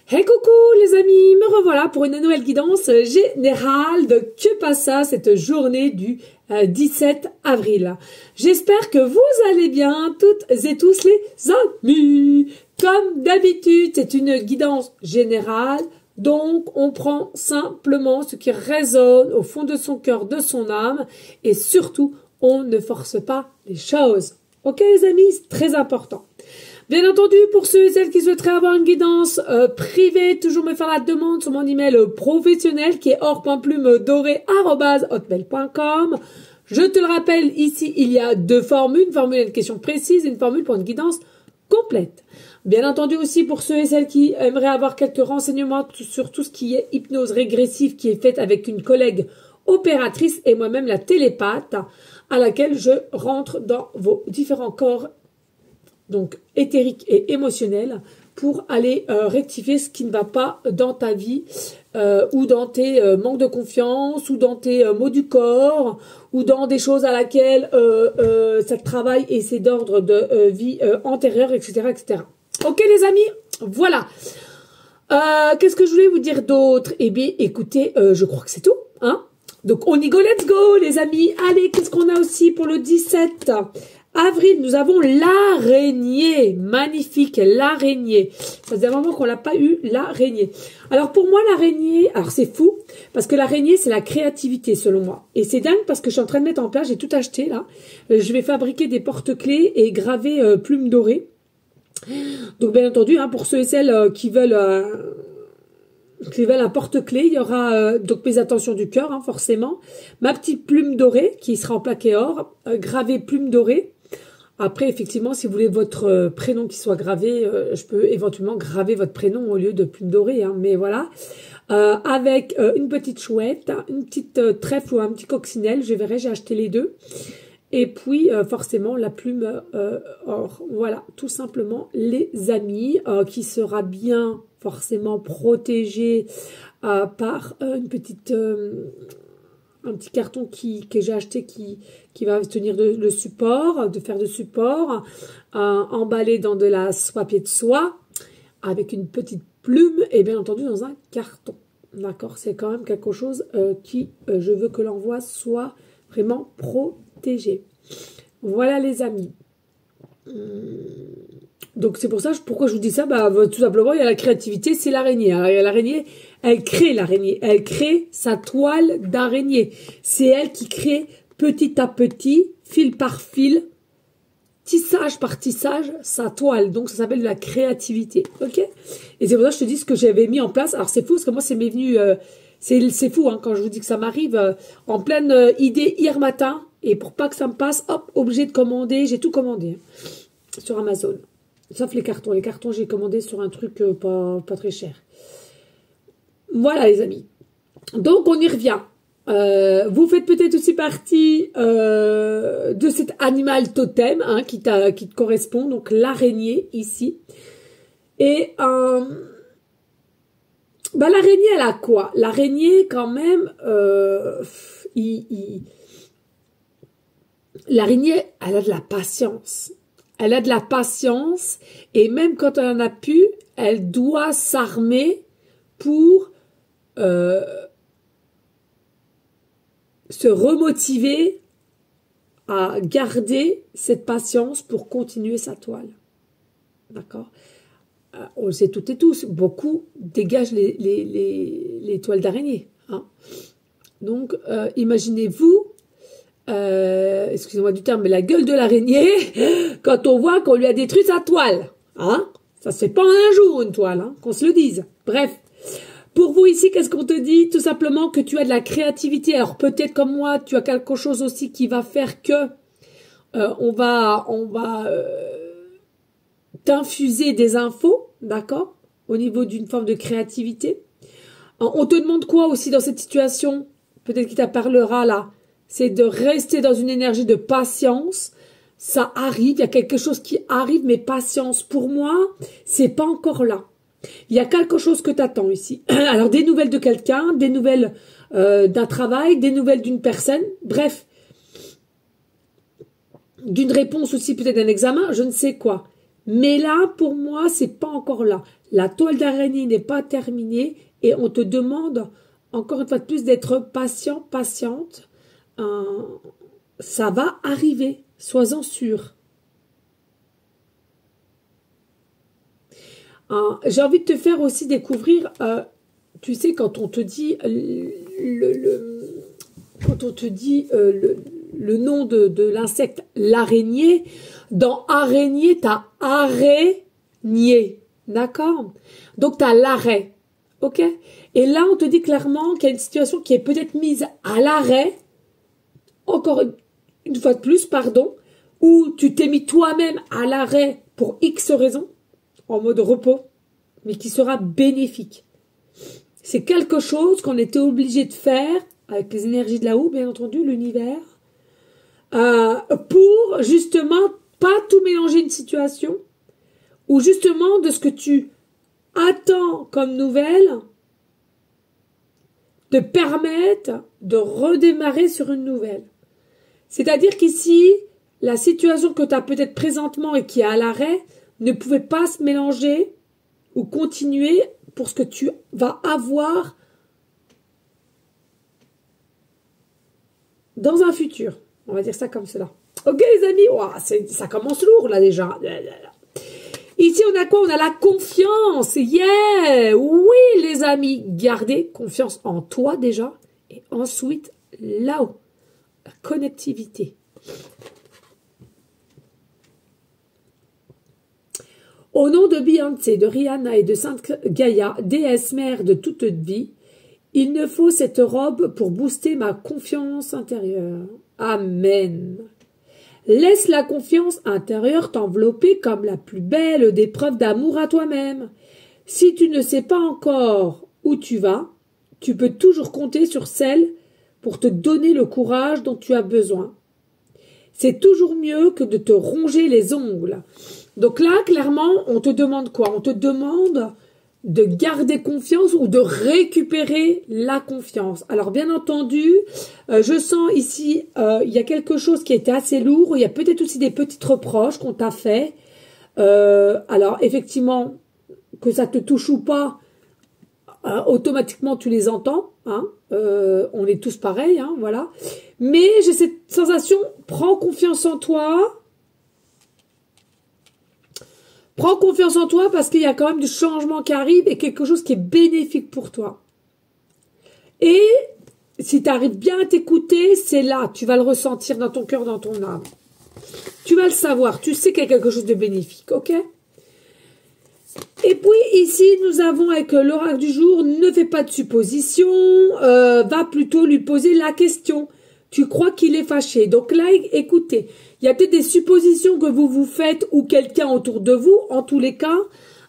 Hey coucou les amis, me revoilà pour une nouvelle guidance générale de que passa cette journée du 17 avril. J'espère que vous allez bien toutes et tous les amis. Comme d'habitude, c'est une guidance générale, donc on prend simplement ce qui résonne au fond de son cœur, de son âme, et surtout, on ne force pas les choses. Ok les amis, c'est très important. Bien entendu, pour ceux et celles qui souhaiteraient avoir une guidance privée, toujours me faire la demande sur mon email professionnel qui est or.plumedorée@hotmail.com. Je te le rappelle, ici, il y a deux formules. Une formule à une question précise et une formule pour une guidance complète. Bien entendu aussi, pour ceux et celles qui aimeraient avoir quelques renseignements sur tout ce qui est hypnose régressive qui est faite avec une collègue opératrice et moi-même la télépathe à laquelle je rentre dans vos différents corps donc éthérique et émotionnel, pour aller rectifier ce qui ne va pas dans ta vie, ou dans tes manques de confiance, ou dans tes maux du corps, ou dans des choses à laquelle ça te travaille et c'est d'ordre de vie antérieure, etc., etc. Ok les amis, voilà. Qu'est-ce que je voulais vous dire d'autre? Eh bien, écoutez, je crois que c'est tout, hein. Donc on y go, let's go les amis. Allez, qu'est-ce qu'on a aussi pour le 17 avril, nous avons l'araignée. Magnifique, l'araignée. Ça faisait un moment qu'on l'a pas eu, l'araignée. Alors pour moi, l'araignée, alors c'est fou, parce que l'araignée, c'est la créativité selon moi. Et c'est dingue parce que je suis en train de mettre en place, j'ai tout acheté là. Je vais fabriquer des porte-clés et graver plumes dorées. Donc bien entendu, hein, pour ceux et celles qui veulent un porte-clés, il y aura donc mes attentions du cœur, hein, forcément. Ma petite plume dorée qui sera en plaqué or, gravée plume dorée. Après, effectivement, si vous voulez votre prénom qui soit gravé, je peux éventuellement graver votre prénom au lieu de plume dorée, hein, mais voilà. Avec une petite chouette, une petite trèfle ou un petit coccinelle, je verrai, j'ai acheté les deux. Et puis, forcément, la plume or. Voilà, tout simplement, les amis, qui sera bien, forcément, protégé par une petite... un petit carton que j'ai acheté qui va tenir le support, de faire de support, emballé dans de la soie pied de soie, avec une petite plume et bien entendu dans un carton. D'accord, c'est quand même quelque chose qui, je veux que l'envoi soit vraiment protégé. Voilà les amis. Donc c'est pour ça, pourquoi je vous dis ça, bah, tout simplement, il y a la créativité, c'est l'araignée. L'araignée, elle crée sa toile d'araignée. C'est elle qui crée petit à petit, fil par fil, tissage par tissage, sa toile. Donc ça s'appelle de la créativité, ok? Et c'est pour ça que je te dis ce que j'avais mis en place. Alors c'est fou, parce que moi, c'est m'est venu, c'est fou, hein, quand je vous dis que ça m'arrive en pleine idée hier matin, et pour pas que ça me passe, hop, obligé de commander, j'ai tout commandé, hein, sur Amazon. Sauf les cartons. Les cartons, j'ai commandé sur un truc pas très cher. Voilà, les amis. Donc, on y revient. Vous faites peut-être aussi partie de cet animal totem, hein, qui te correspond. Donc, l'araignée, ici. Et l'araignée, elle a quoi? L'araignée, quand même, l'araignée, elle a de la patience. Elle a de la patience et même quand elle en a plus, elle doit s'armer pour se remotiver à garder cette patience pour continuer sa toile. D'accord? On le sait toutes et tous, beaucoup dégagent les toiles d'araignée. Hein? Donc, imaginez-vous, excusez-moi du terme, mais la gueule de l'araignée, quand on voit qu'on lui a détruit sa toile, hein, ça se fait pas en un jour une toile, hein, qu'on se le dise. Bref, pour vous ici, qu'est-ce qu'on te dit? Tout simplement que tu as de la créativité. Alors peut-être comme moi, tu as quelque chose aussi qui va faire que on va t'infuser des infos, d'accord, au niveau d'une forme de créativité. On te demande quoi aussi dans cette situation? Peut-être qu'il t'apparlera là. C'est de rester dans une énergie de patience. Ça arrive, il y a quelque chose qui arrive, mais patience. Pour moi, c'est pas encore là. Il y a quelque chose que tu attends ici. Alors, des nouvelles de quelqu'un, des nouvelles d'un travail, des nouvelles d'une personne, bref. D'une réponse aussi, peut-être d'un examen, je ne sais quoi. Mais là, pour moi, c'est pas encore là. La toile d'araignée n'est pas terminée et on te demande encore une fois de plus d'être patient, patiente. Ça va arriver, sois-en sûr. J'ai envie de te faire aussi découvrir, tu sais, quand on te dit quand on te dit le nom de l'insecte, l'araignée, dans araignée, tu as araignée, d'accord? Donc, tu as l'arrêt, ok? Et là, on te dit clairement qu'il y a une situation qui est peut-être mise à l'arrêt, encore une fois de plus, pardon, où tu t'es mis toi-même à l'arrêt pour X raisons, en mode repos, mais qui sera bénéfique. C'est quelque chose qu'on était obligé de faire, avec les énergies de là-haut, bien entendu, l'univers, pour justement pas tout mélanger une situation, ou justement de ce que tu attends comme nouvelle, te permettre de redémarrer sur une nouvelle. C'est-à-dire qu'ici, la situation que tu as peut-être présentement et qui est à l'arrêt ne pouvait pas se mélanger ou continuer pour ce que tu vas avoir dans un futur. On va dire ça comme cela. Ok les amis, wow, ça commence lourd là déjà. Ici on a quoi? On a la confiance. Yeah. Oui les amis, gardez confiance en toi déjà. Et ensuite là-haut, la connectivité. Au nom de Beyoncé, de Rihanna et de Sainte Gaïa, déesse mère de toute vie, il me faut cette robe pour booster ma confiance intérieure. Amen. Laisse la confiance intérieure t'envelopper comme la plus belle des preuves d'amour à toi-même. Si tu ne sais pas encore où tu vas, tu peux toujours compter sur celle pour te donner le courage dont tu as besoin. C'est toujours mieux que de te ronger les ongles. Donc là, clairement, on te demande quoi? On te demande de garder confiance ou de récupérer la confiance. Alors, bien entendu, je sens ici, il y a quelque chose qui était assez lourd. Il y a peut-être aussi des petites reproches qu'on t'a fait. Alors, effectivement, que ça te touche ou pas, automatiquement, tu les entends. Hein, on est tous pareils, hein, voilà. Mais j'ai cette sensation, prends confiance en toi. Prends confiance en toi parce qu'il y a quand même du changement qui arrive et quelque chose qui est bénéfique pour toi. Et si tu arrives bien à t'écouter, c'est là, tu vas le ressentir dans ton cœur, dans ton âme. Tu vas le savoir, tu sais qu'il y a quelque chose de bénéfique, ok? Et puis ici, nous avons avec l'oracle du jour, ne fais pas de suppositions, va plutôt lui poser la question. Tu crois qu'il est fâché. Donc là, écoutez, il y a peut-être des suppositions que vous vous faites ou quelqu'un autour de vous. En tous les cas,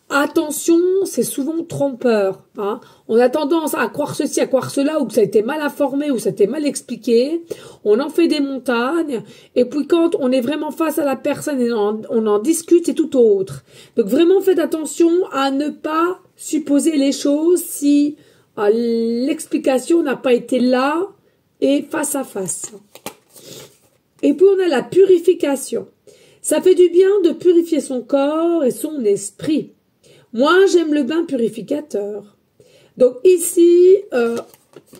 attention, c'est souvent trompeur. Hein. On a tendance à croire ceci, à croire cela, ou que ça a été mal informé, ou ça a été mal expliqué. On en fait des montagnes. Et puis quand on est vraiment face à la personne et on en discute, c'est tout autre. Donc vraiment, faites attention à ne pas supposer les choses si l'explication n'a pas été là et face à face. Et puis on a la purification. Ça fait du bien de purifier son corps et son esprit. Moi, j'aime le bain purificateur. Donc ici,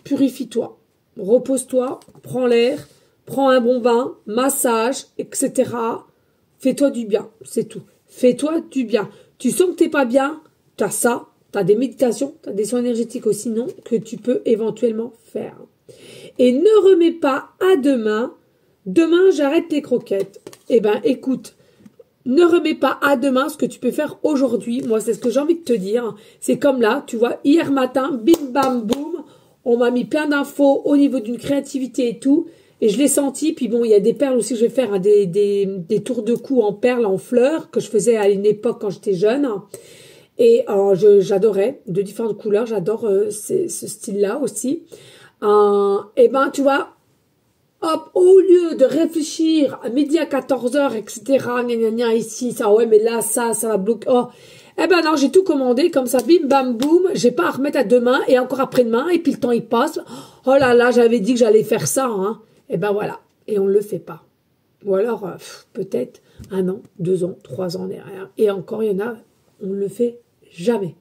purifie-toi, repose-toi, prends l'air, prends un bon bain, massage, etc. Fais-toi du bien, c'est tout. Fais-toi du bien. Tu sens que t'es pas bien, t'as ça, t'as des méditations, t'as des soins énergétiques aussi, non, que tu peux éventuellement faire. Et ne remets pas à demain, demain j'arrête les croquettes. Eh ben écoute, ne remets pas à demain ce que tu peux faire aujourd'hui. Moi, c'est ce que j'ai envie de te dire. C'est comme là, tu vois, hier matin, bim bam boum, on m'a mis plein d'infos au niveau d'une créativité et tout. Et je l'ai senti. Puis bon, il y a des perles aussi, je vais faire hein, des tours de cou en perles, en fleurs, que je faisais à une époque quand j'étais jeune. Et j'adorais, de différentes couleurs, j'adore ce style-là aussi. Et ben, tu vois, hop, au lieu de réfléchir à midi à 14h, etc., gna gna gna, ici, ça, ouais, mais là, ça va bloquer, oh. Eh ben non, j'ai tout commandé, comme ça, bim, bam, boum, j'ai pas à remettre à demain, et encore après-demain, et puis le temps, il passe. Oh là là, j'avais dit que j'allais faire ça, hein. Eh ben voilà. Et on le fait pas. Ou alors, peut-être 1 an, 2 ans, 3 ans derrière. Et encore, il y en a, on le fait jamais.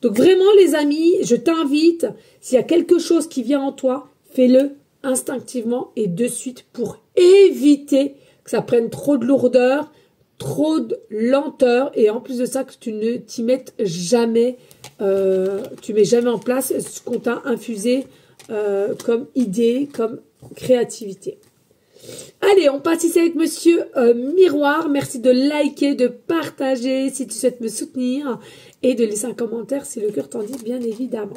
Donc vraiment les amis, je t'invite, s'il y a quelque chose qui vient en toi, fais-le instinctivement et de suite pour éviter que ça prenne trop de lourdeur, trop de lenteur et en plus de ça que tu ne t'y mettes jamais, tu mets jamais en place ce qu'on t'a infusé comme idée, comme créativité. Allez, on passe ici avec Monsieur Miroir. Merci de liker, de partager si tu souhaites me soutenir et de laisser un commentaire si le cœur t'en dit, bien évidemment.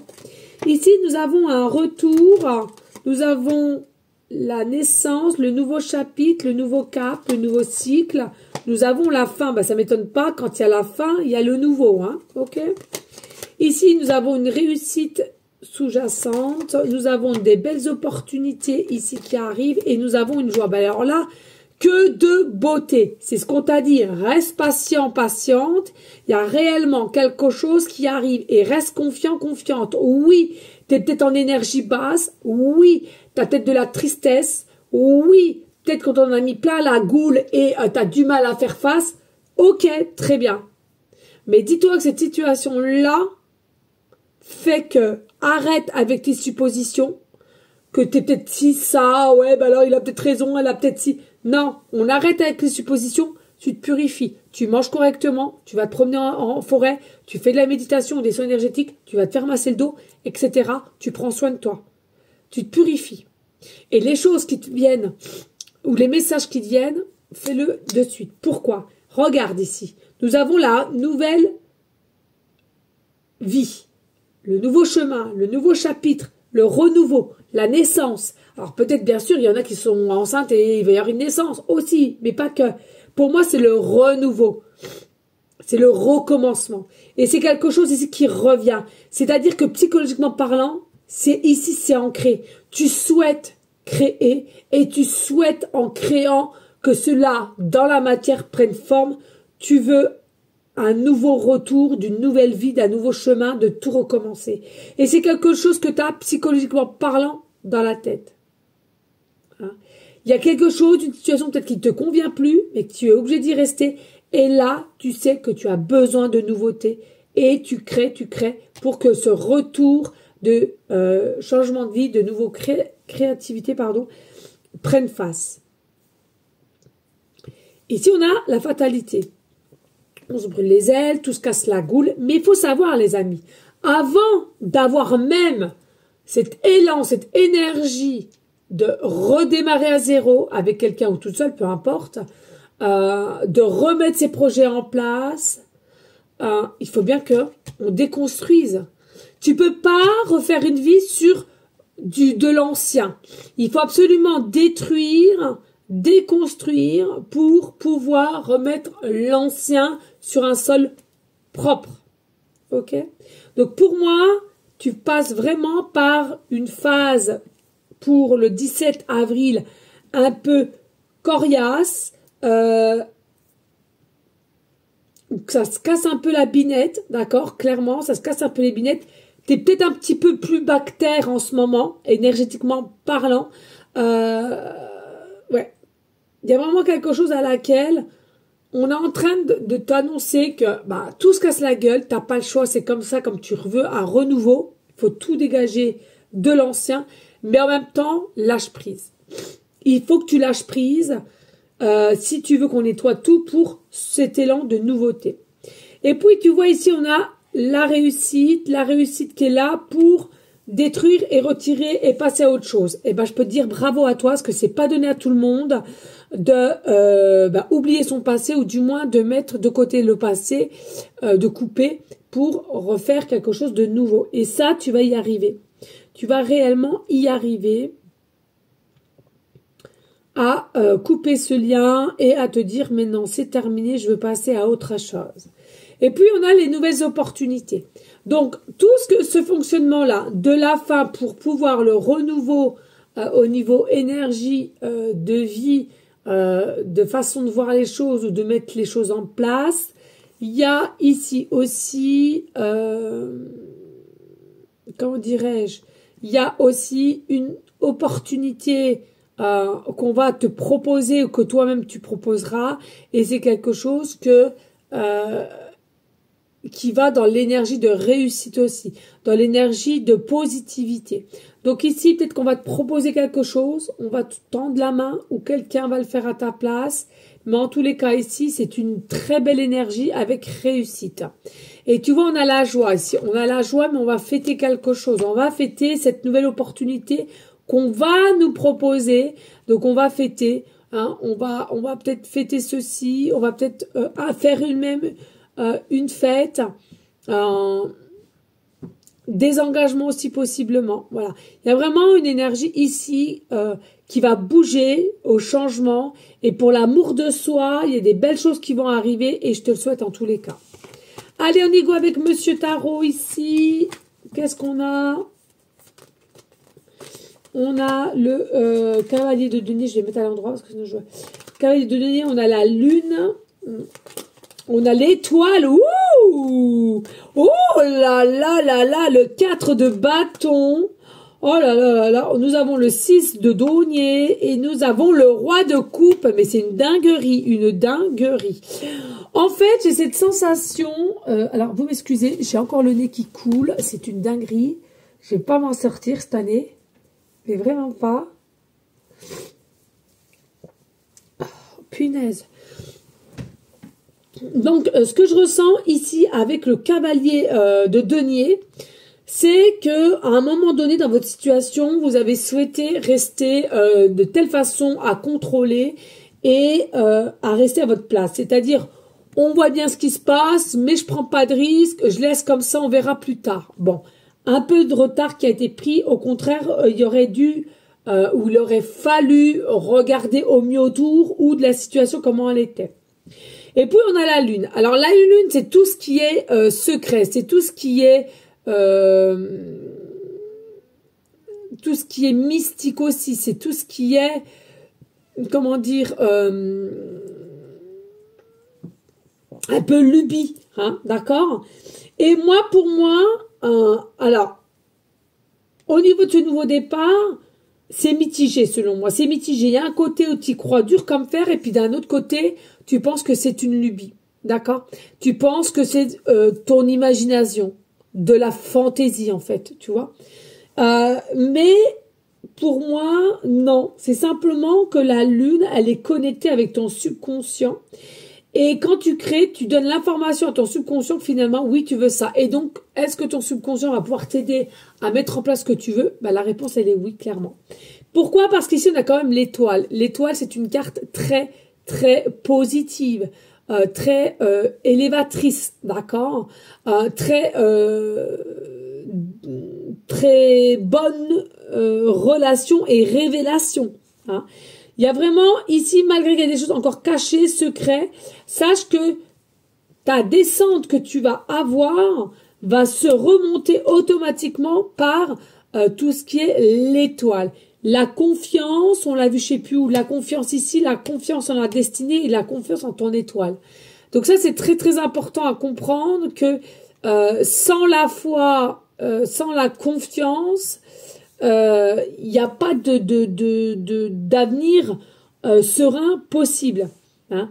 Ici, nous avons un retour. Nous avons la naissance, le nouveau chapitre, le nouveau cap, le nouveau cycle. Nous avons la fin. Ben, ça ne m'étonne pas. Quand il y a la fin, il y a le nouveau. Hein, ok. Ici, nous avons une réussite sous-jacente. Nous avons des belles opportunités ici qui arrivent. Et nous avons une joie. Ben, alors là, que de beauté. C'est ce qu'on t'a dit. Reste patient, patiente. Il y a réellement quelque chose qui arrive. Et reste confiant, confiante. Oui, tu es peut-être en énergie basse. Oui, tu as peut-être de la tristesse. Oui, peut-être qu'on t'en a mis plein la goule et tu as du mal à faire face. Ok, très bien. Mais dis-toi que cette situation-là fait que arrête avec tes suppositions. Que tu es peut-être si ça, ouais, bah alors il a peut-être raison, elle a peut-être si. Non, on arrête avec les suppositions, tu te purifies, tu manges correctement, tu vas te promener en forêt, tu fais de la méditation, des soins énergétiques, tu vas te faire masser le dos, etc. Tu prends soin de toi. Tu te purifies. Et les choses qui te viennent, ou les messages qui te viennent, fais-le de suite. Pourquoi? Regarde ici. Nous avons la nouvelle vie, le nouveau chemin, le nouveau chapitre, le renouveau, la naissance. Alors peut-être, bien sûr, il y en a qui sont enceintes et il va y avoir une naissance aussi, mais pas que. Pour moi, c'est le renouveau. C'est le recommencement. Et c'est quelque chose ici qui revient. C'est-à-dire que psychologiquement parlant, c'est ancré. Tu souhaites créer et tu souhaites en créant que cela, dans la matière, prenne forme. Tu veux un nouveau retour, d'une nouvelle vie, d'un nouveau chemin, de tout recommencer. Et c'est quelque chose que tu as, psychologiquement parlant, dans la tête. Hein? Il y a quelque chose, une situation peut-être qui ne te convient plus, mais que tu es obligé d'y rester. Et là, tu sais que tu as besoin de nouveautés. Et tu crées pour que ce retour de changement de vie, de nouveau créativité, prenne face. Ici, on a la fatalité. On se brûle les ailes, tout se casse la goule. Mais il faut savoir, les amis, avant d'avoir même cet élan, cette énergie de redémarrer à zéro avec quelqu'un ou toute seule, peu importe, de remettre ses projets en place, il faut bien qu'on déconstruise. Tu peux pas refaire une vie sur de l'ancien. Il faut absolument détruire, déconstruire pour pouvoir remettre l'ancien sur un sol propre. Ok? Donc pour moi, tu passes vraiment par une phase pour le 17 avril un peu coriace, ça se casse un peu la binette, d'accord? Clairement, ça se casse un peu les binettes. T'es peut-être un petit peu plus bactère en ce moment, énergétiquement parlant. Ouais. Il y a vraiment quelque chose à laquelle on est en train de t'annoncer que tout se casse la gueule, t'as pas le choix, c'est comme ça, comme tu veux un renouveau. Il faut tout dégager de l'ancien, mais en même temps, lâche prise. Il faut que tu lâches prise si tu veux qu'on nettoie tout pour cet élan de nouveauté. Et puis, tu vois ici, on a la réussite qui est là pour détruire et retirer et passer à autre chose. Et je peux te dire bravo à toi, parce que c'est pas donné à tout le monde de oublier son passé ou du moins de mettre de côté le passé, de couper pour refaire quelque chose de nouveau. Et ça, tu vas y arriver. Tu vas réellement y arriver à couper ce lien et à te dire mais non, c'est terminé, je veux passer à autre chose. Et puis on a les nouvelles opportunités. Donc tout ce fonctionnement-là de la fin pour pouvoir le renouveau au niveau énergie de vie, de façon de voir les choses ou de mettre les choses en place, il y a ici aussi, comment dirais-je, il y a aussi une opportunité qu'on va te proposer ou que toi-même tu proposeras, et c'est quelque chose que qui va dans l'énergie de réussite aussi, dans l'énergie de positivité. Donc ici, peut-être qu'on va te proposer quelque chose, on va te tendre la main ou quelqu'un va le faire à ta place. Mais en tous les cas, ici, c'est une très belle énergie avec réussite. Et tu vois, on a la joie ici. On a la joie, mais on va fêter quelque chose. On va fêter cette nouvelle opportunité qu'on va nous proposer. Donc, on va fêter. Hein, on va peut-être fêter ceci. On va peut-être faire une fête. Des engagements aussi possiblement. Voilà. Il y a vraiment une énergie ici qui va bouger au changement. Et pour l'amour de soi, il y a des belles choses qui vont arriver et je te le souhaite en tous les cas. Allez, on y go avec Monsieur Tarot ici. Qu'est-ce qu'on a? On a le cavalier de denier. Je vais mettre à l'endroit parce que sinon je vois. Cavalier de denier, on a la lune. On a l'étoile. Ouh! Oh là là là là! Le 4 de bâton. Oh là là là là. Nous avons le 6 de denier. Et nous avons le roi de coupe. Mais c'est une dinguerie. Une dinguerie. En fait, j'ai cette sensation... alors, vous m'excusez. J'ai encore le nez qui coule. C'est une dinguerie. Je vais pas m'en sortir cette année. Mais vraiment pas. Oh, punaise. Donc, ce que je ressens ici avec le cavalier de denier, c'est que à un moment donné dans votre situation, vous avez souhaité rester de telle façon à contrôler et à rester à votre place. C'est-à-dire, on voit bien ce qui se passe, mais je prends pas de risque, je laisse comme ça, on verra plus tard. Bon, un peu de retard qui a été pris. Au contraire, il y aurait dû ou il aurait fallu regarder au mieux autour ou de la situation comment elle était. Et puis, on a la lune. Alors, la lune, c'est tout ce qui est secret. C'est tout ce qui est mystique aussi. C'est tout ce qui est, comment dire, un peu lubie. Hein, d'accord? Et moi, pour moi, alors, au niveau de ce nouveau départ, c'est mitigé selon moi. C'est mitigé. Il y a un côté où tu y crois dur comme fer et puis d'un autre côté, tu penses que c'est une lubie. D'accord? Tu penses que c'est ton imagination, de la fantaisie en fait, tu vois. Mais pour moi, non. C'est simplement que la lune, elle est connectée avec ton subconscient. Et quand tu crées, tu donnes l'information à ton subconscient que finalement, oui, tu veux ça. Et donc, est-ce que ton subconscient va pouvoir t'aider à mettre en place ce que tu veux? Ben, la réponse, elle est oui, clairement. Pourquoi? Parce qu'ici, on a quand même l'étoile. L'étoile, c'est une carte très, très positive, très élévatrice, d'accord? Très bonne relation et révélation, hein? Il y a vraiment ici, malgré qu'il y a des choses encore cachées, secrets, sache que ta descente que tu vas avoir va se remonter automatiquement par tout ce qui est l'étoile. La confiance, on l'a vu je sais plus où, la confiance ici, la confiance en la destinée et la confiance en ton étoile. Donc ça, c'est très très important à comprendre que sans la foi, sans la confiance, il n'y a pas d'avenir serein possible. Hein.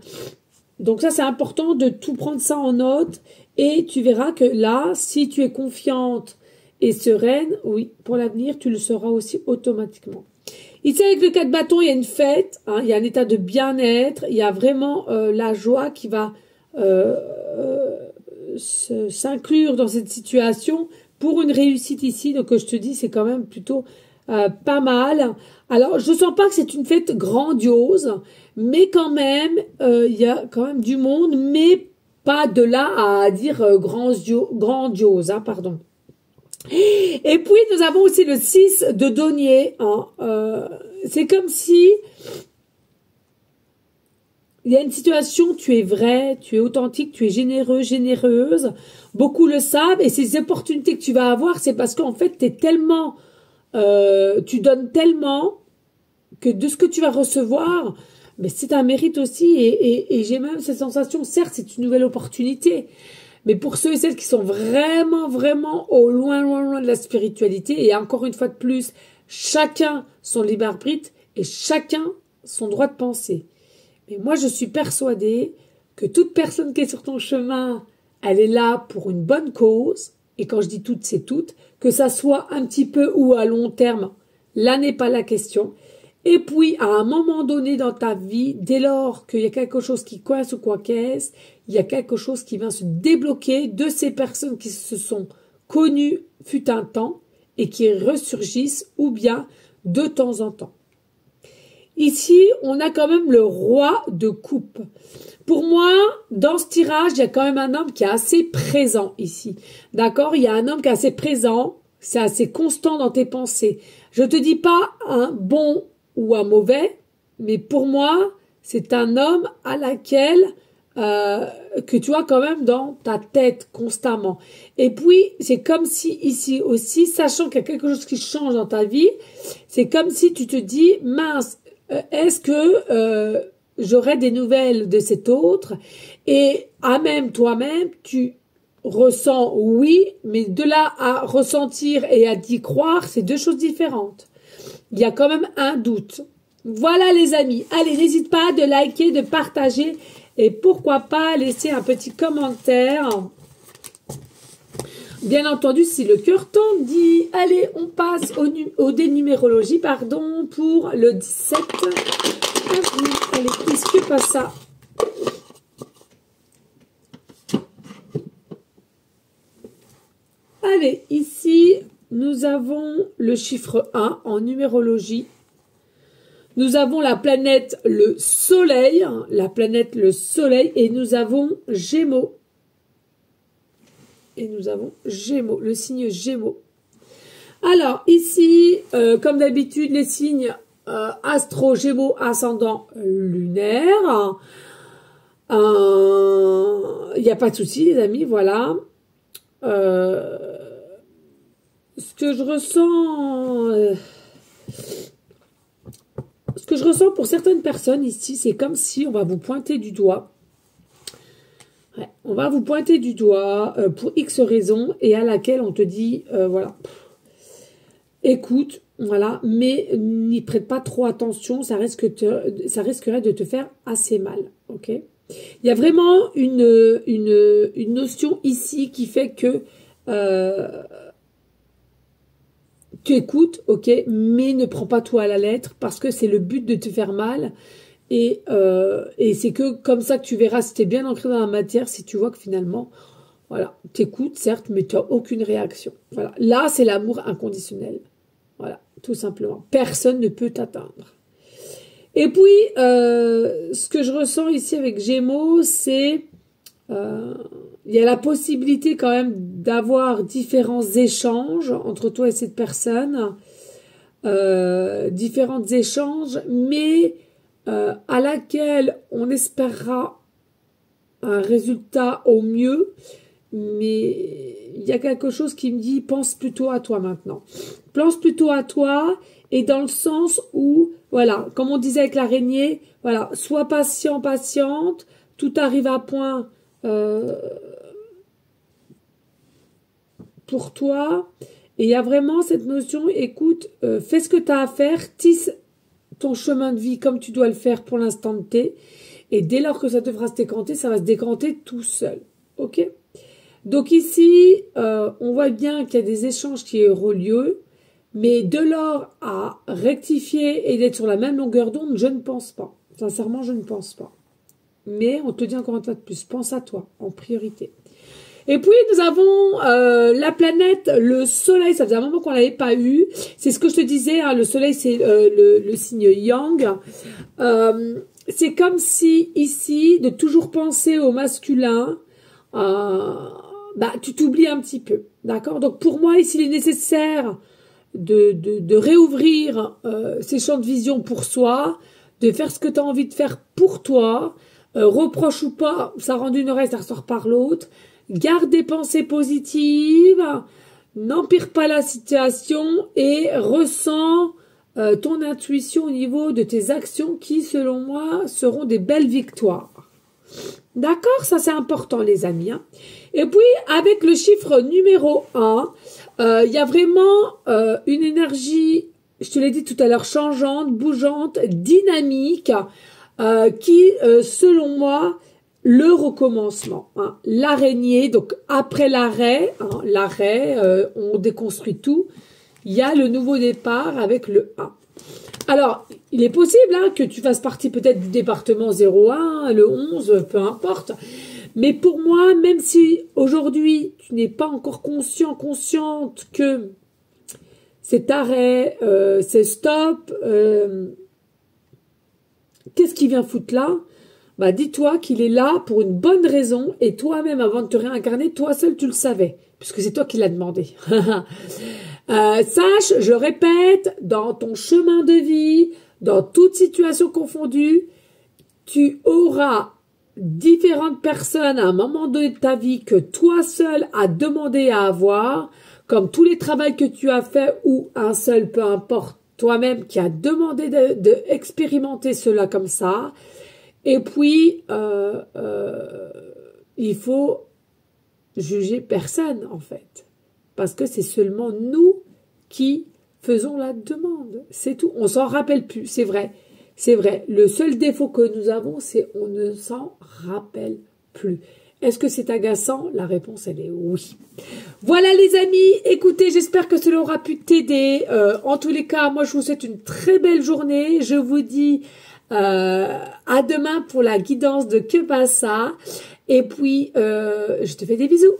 Donc ça, c'est important de tout prendre ça en note et tu verras que là, si tu es confiante et sereine, oui, pour l'avenir, tu le seras aussi automatiquement. Ici, avec le 4 bâtons, il y a une fête, hein, il y a un état de bien-être, il y a vraiment la joie qui va s'inclure dans cette situation pour une réussite ici. Donc, je te dis, c'est quand même plutôt pas mal. Alors, je ne sens pas que c'est une fête grandiose, mais quand même, il y a quand même du monde, mais pas de là à dire grandiose, hein, pardon. Et puis, nous avons aussi le 6 de denier. Hein, c'est comme si il y a une situation, tu es vrai, tu es authentique, tu es généreux, généreuse. Beaucoup le savent et ces opportunités que tu vas avoir, c'est parce qu'en fait, t'es tellement, tu donnes tellement que de ce que tu vas recevoir, mais c'est un mérite aussi. Et j'ai même cette sensation, certes, c'est une nouvelle opportunité. Mais pour ceux et celles qui sont vraiment, vraiment au loin, loin, loin de la spiritualité, et encore une fois de plus, chacun son libre arbitre et chacun son droit de penser. Mais moi, je suis persuadée que toute personne qui est sur ton chemin elle est là pour une bonne cause. Et quand je dis toutes, c'est toutes. Que ça soit un petit peu ou à long terme, là n'est pas la question. Et puis, à un moment donné dans ta vie, dès lors qu'il y a quelque chose qui coince ou quoi qu'est-ce, il y a quelque chose qui vient se débloquer de ces personnes qui se sont connues fut un temps et qui ressurgissent ou bien de temps en temps. Ici, on a quand même le roi de coupe. Pour moi, dans ce tirage, il y a quand même un homme qui est assez présent ici. D'accord? Il y a un homme qui est assez présent, c'est assez constant dans tes pensées. Je te dis pas un bon ou un mauvais, mais pour moi, c'est un homme à laquelle que tu as quand même dans ta tête constamment. Et puis, c'est comme si ici aussi, sachant qu'il y a quelque chose qui change dans ta vie, c'est comme si tu te dis, mince, est-ce que j'aurai des nouvelles de cet autre? Et à même toi-même, tu ressens oui, mais de là à ressentir et à y croire, c'est deux choses différentes. Il y a quand même un doute. Voilà les amis, allez, n'hésite pas de liker, de partager et pourquoi pas laisser un petit commentaire. Bien entendu, si le cœur t'en dit. Allez, on passe au dénumérologie, pardon, pour le 17 avril. Allez, qu'est-ce que passe ça? Allez, ici, nous avons le chiffre 1 en numérologie. Nous avons la planète le Soleil, et nous avons Gémeaux. Et nous avons Gémeaux, le signe Gémeaux. Alors, ici, comme d'habitude, les signes astro, Gémeaux, ascendant lunaire. Il n'y a pas de souci, les amis, voilà. Ce que je ressens pour certaines personnes ici, c'est comme si on va vous pointer du doigt. Ouais, on va vous pointer du doigt pour X raisons et à laquelle on te dit, voilà, écoute, voilà, mais n'y prête pas trop attention, ça risquerait de te faire assez mal, ok? Il y a vraiment une notion ici qui fait que tu écoutes, ok, mais ne prends pas tout à la lettre parce que c'est le but de te faire mal. Et c'est que comme ça que tu verras si tu es bien ancré dans la matière, si tu vois que finalement, voilà, tu écoutes, certes, mais tu n'as aucune réaction. Voilà. Là, c'est l'amour inconditionnel. Voilà, tout simplement. Personne ne peut t'atteindre. Et puis, ce que je ressens ici avec Gémeaux, c'est il y a la possibilité quand même d'avoir différents échanges entre toi et cette personne. Différents échanges, mais à laquelle on espérera un résultat au mieux, mais il y a quelque chose qui me dit pense plutôt à toi maintenant. Pense plutôt à toi et dans le sens où, voilà, comme on disait avec l'araignée, voilà, sois patient, patiente, tout arrive à point pour toi. Et il y a vraiment cette notion, écoute, fais ce que tu as à faire, tisse ton chemin de vie comme tu dois le faire pour l'instant T. Et dès lors que ça devra se décanter, ça va se décanter tout seul. Ok? Donc ici, on voit bien qu'il y a des échanges qui auront lieu, mais de lors à rectifier et d'être sur la même longueur d'onde, je ne pense pas. Sincèrement, je ne pense pas. Mais on te dit encore une fois de plus, pense à toi en priorité. Et puis, nous avons la planète, le soleil, ça faisait un moment qu'on l'avait pas eu. C'est ce que je te disais, hein, le soleil, c'est le signe yang. C'est comme si, ici, de toujours penser au masculin, tu t'oublies un petit peu, d'accord? Donc, pour moi, ici, il est nécessaire de réouvrir ces champs de vision pour soi, de faire ce que tu as envie de faire pour toi, reproche ou pas, ça rend d'une oreille, ça ressort par l'autre. Garde des pensées positives, n'empire pas la situation et ressens ton intuition au niveau de tes actions qui, selon moi, seront des belles victoires. D'accord? Ça, c'est important, les amis. Hein. Et puis, avec le chiffre numéro 1, il y a vraiment une énergie, je te l'ai dit tout à l'heure, changeante, bougeante, dynamique, qui, selon moi, le recommencement, hein. L'araignée, donc après l'arrêt, hein, on déconstruit tout. Il y a le nouveau départ avec le 1. Alors, il est possible hein, que tu fasses partie peut-être du département 01, le 11, peu importe. Mais pour moi, même si aujourd'hui, tu n'es pas encore consciente que cet arrêt, c'est stop, qu'est-ce qui vient foutre là? Bah, dis-toi qu'il est là pour une bonne raison et toi-même, avant de te réincarner, toi seul, tu le savais, puisque c'est toi qui l'as demandé. Sache, je répète, dans ton chemin de vie, dans toute situation confondue, tu auras différentes personnes à un moment donné de ta vie que toi seul as demandé à avoir, comme tous les travaux que tu as fait ou un seul, peu importe, toi-même qui a demandé de expérimenter cela comme ça. Et puis, il faut juger personne en fait. Parce que c'est seulement nous qui faisons la demande. C'est tout. On s'en rappelle plus. C'est vrai. C'est vrai. Le seul défaut que nous avons, c'est on ne s'en rappelle plus. Est-ce que c'est agaçant? La réponse, elle est oui. Voilà les amis. Écoutez, j'espère que cela aura pu t'aider. En tous les cas, moi, je vous souhaite une très belle journée. Je vous dis à demain pour la guidance de Que Passa. Et puis, je te fais des bisous.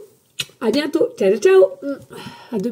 À bientôt. Ciao, ciao. À demain.